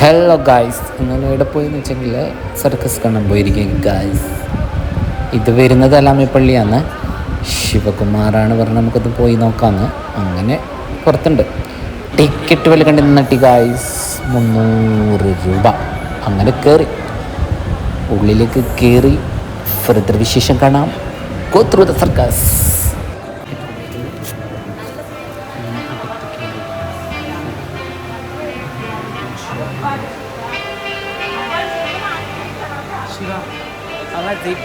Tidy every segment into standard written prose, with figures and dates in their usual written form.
Hello guys, ഇങ്ങനെ ഇവിടെ പോയെന്ന് വെച്ചെങ്കിൽ സർക്കസ് കാണാൻ പോയിരിക്കും ഗായ്സ്. ഇത് വരുന്നത് അലാമിപ്പള്ളിയാണ്. ശിവകുമാറാണ് പറഞ്ഞ് നമുക്കത് പോയി നോക്കാമെന്ന്. അങ്ങനെ പുറത്തുണ്ട്. ടിക്കറ്റ് വില കണ്ട് നിന്നിട്ട് ഗായ്സ് 300 രൂപ. അങ്ങനെ കയറി ഉള്ളിലേക്ക് കയറി ഫർദർ വിശേഷം കാണാം. Go through the circus. How was it?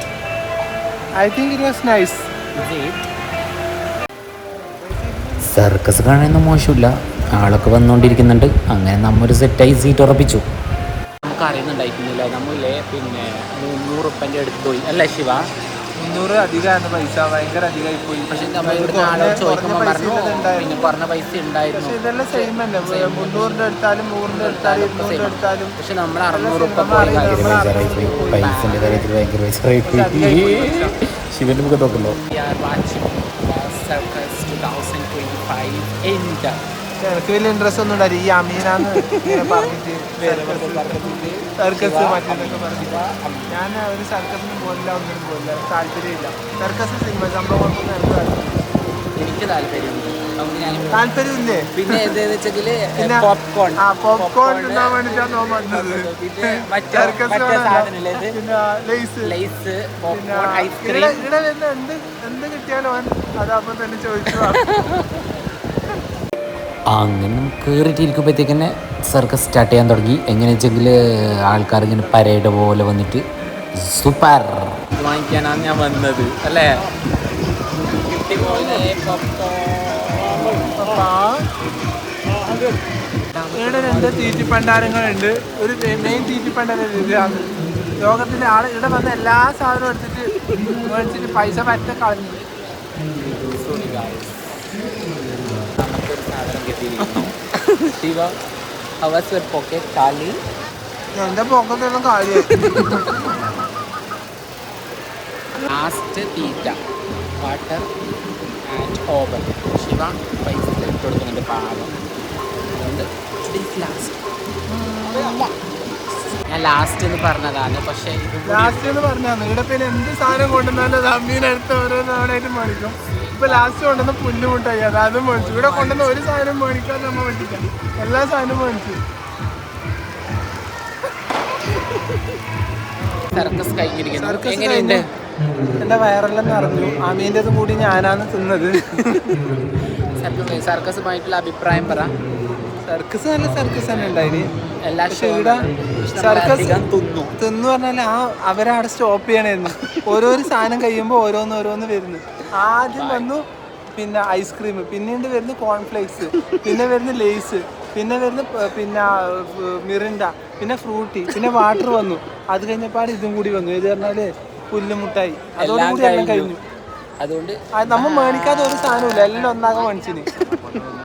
I think it was nice. Is it? Circus കാണാനൊന്നും മോശമില്ല. ആളൊക്കെ വന്നുകൊണ്ടിരിക്കുന്നുണ്ട്. അങ്ങനെ നമ്മൊരു സെറ്റായി സീറ്റ് ഉറപ്പിച്ചു. നമുക്ക് അറിയുന്നുണ്ടായിരുന്നില്ല. നമ്മളില്ലേ 300 റുപ്യൻ്റെ അടുത്ത് പോയി അല്ലേ ശിവ? 300 അധികമാണ് പൈസ, ഭയങ്കര അധികമായി പോയി. പക്ഷെ നമ്മൾ ഇവിടുന്ന് ആളോട് ചോദിക്കുമ്പോൾ പറഞ്ഞു പറഞ്ഞ പൈസ ഉണ്ടായിരുന്നു. ഇതെല്ലാം സെയിം അല്ലേ, 300 എടുത്താലും 100 എടുത്താലും 200 എടുത്താലും. പക്ഷെ നമ്മൾ 600 റുപ്യ പോയി. പൈസൻ്റെ കാര്യത്തിൽ ഭയങ്കര പൈസ. ശിവന്റെ മുഖം നോക്കല്ലോ. എനിക്ക് വലിയ ഇൻട്രസ്റ്റ് ഒന്നും ഉണ്ടായി. ഈ അമീനാന്ന് ഇങ്ങനെ പറഞ്ഞിട്ട് സർക്കസ് മറ്റേതൊക്കെ പറഞ്ഞിട്ട് ഞാൻ ഒരു സർക്കസിനും പോലില്ല, ഒന്നിനും പോലില്ല. താല്പര്യമില്ല. സർക്കസ് സിനിമ സംഭവം എനിക്ക് താല്പര്യമില്ലേ? പിന്നെ പോപ്കോൺ പോപ്കോൺ തിന്നാൻ വേണ്ടിട്ടാണ് ഞാൻ വന്നത്. പിന്നെ ലേസ്, ഇവിടെ വരുന്ന എന്ത് കിട്ടിയാലും അതപ്പം തന്നെ ചോദിച്ചു. അങ്ങനെ കയറിയിട്ടിരിക്കുമ്പോഴത്തേക്ക് തന്നെ സർക്കസ് സ്റ്റാർട്ട് ചെയ്യാൻ തുടങ്ങി. എങ്ങനെ വെച്ചെങ്കിൽ ആൾക്കാർ ഇങ്ങനെ പരേഡ് പോലെ വന്നിട്ട് സൂപ്പർ വാങ്ങിക്കാനാണ് ഞാൻ വന്നത് അല്ലേ. ഇവിടെ 2 തീറ്റിപ്പണ്ടാരങ്ങളുണ്ട്. ഒരു മെയിൻ തീറ്റിപ്പണ്ടാരം ഇതാണ്. ലോകത്തിലെ ആൾ ഇവിടെ വന്ന എല്ലാ സാധനവും എടുത്തിട്ട് മേടിച്ചിട്ട് പൈസ പറ്റ കളഞ്ഞു. എന്റെ പോക്കത്തെല്ലാം കാര്യം. ലാസ്റ്റ് തീറ്റ വാട്ടർ ആൻഡ് ഓവൻ. ശിവ പൈസ ഇട്ട് കൊടുക്കുന്നുണ്ട് പാകം. ഞാൻ ലാസ്റ്റ് എന്ന് പറഞ്ഞതാണ്. പക്ഷേ ലാസ്റ്റ് എന്ന് പറഞ്ഞാണ് ഇവിടെ പിന്നെ എന്ത് സാധനം കൊണ്ടുവന്നാലും അമ്മീനടുത്ത് ഓരോ തവണയായിട്ട് മേടിക്കും. ഇപ്പൊ ലാസ്റ്റ് കൊണ്ടുവന്ന പുല്ലുമുട്ടായി അതും മേടിച്ചു. ഇവിടെ കൊണ്ടുവന്ന ഒരു സാധനം മേടിക്കാൻ നമ്മൾ മേടിക്കാം, എല്ലാ സാധനവും മേടിച്ചു. സർക്കസ് കഴിഞ്ഞിരിക്കുന്നു. എങ്ങനെയുണ്ട്? എന്റെ വയറെല്ലാം നിറഞ്ഞു. അമീൻ്റെതും കൂടി ഞാനാണ് തിന്നത്. സർക്കസുമായിട്ടുള്ള അഭിപ്രായം പറ. സർക്കസ് നല്ല സർക്കസ് തന്നെ ഉണ്ടായി. പക്ഷേ ഇവിടെ സർക്കസ് തിന്നു പറഞ്ഞാൽ അവരവിടെ സ്റ്റോപ്പ് ചെയ്യണമായിരുന്നു. ഓരോരോ സാധനം കഴിയുമ്പോൾ ഓരോന്ന് വരുന്നു. ആദ്യം വന്നു പിന്നെ ഐസ്ക്രീം, പിന്നീട് വരുന്നു കോൺഫ്ലേക്സ്, പിന്നെ വരുന്നു ലേസ്, പിന്നെ വരുന്നു മിറിൻഡ, പിന്നെ ഫ്രൂട്ടി, പിന്നെ വാട്ടർ വന്നു. അത് കഴിഞ്ഞപ്പാട് ഇതും കൂടി വന്നു. ഇത് പറഞ്ഞാല് പുല്ലുമുട്ടായി. അതോടുകൂടി എല്ലാം കഴിഞ്ഞു. അതുകൊണ്ട് നമ്മൾ മേടിക്കാതെ ഒരു സാധനമില്ല, എല്ലാം ഒന്നാകെ മേടിച്ചിന്.